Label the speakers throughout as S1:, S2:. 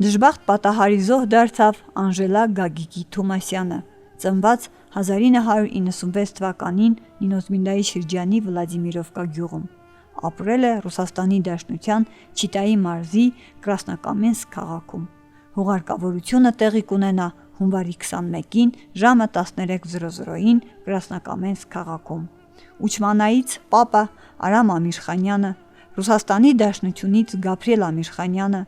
S1: Դժբախտ պատահարի զոհ դարձավ Անժելա Գագիկի Թոմասյանը, ծնված 1996 թվականին Նինոզմիլնայի շրջանի Վլադիմիրովկա գյուղում։ Ապրել է Ռուսաստանի Դաշնության Չիտայի մարզի Կրասնակամենսկ քաղաքում։ Հուղարկավորությունը տեղի կունենա հունվարի 21-ին ժամը 13:00-ին Կրասնակամենսկ քաղաքում։ Ուչմանայից Պապը Արամ Ամիրխանյանը, Ռուսաստանի Դաշնությունից Գաբրիել Ամիրխանյանը,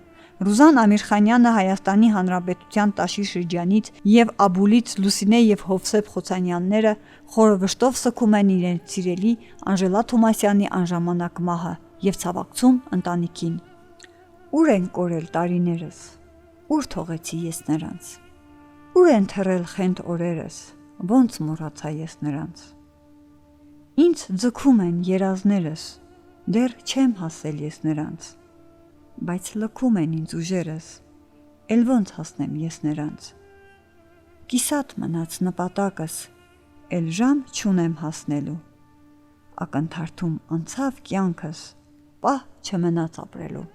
S1: Ռուզան Ամիրխանյանը Հայաստանի Հանրապետության Տաշիր շրջանից եւ Աբուլից Լուսինե եւ Հովսեփ Խոցանյանները խորը վշտով սգում են իրենց սիրելի Անժելա Թոմասյանի անժամանակ մահը եւ ցավակցում ընտանիքին։ Ուր են կորել տարիներս, ուր թողեցի ես նրանց, ուր են թռել խենթ օրերս, ոնց մոռացա ես նրանց։ Ինձ ձգում են երազներս, դեռ չեմ հասել ես նրանց, բայց լքում են ինձ ուժերս, էլ ոնց հասնեմ ես նրանց։ Կիսատ մնաց նպատակս, էլ ժամ չունեմ հասնելու, ակնթարթում անցավ կյանքս, պահ չմնաց ապրելու։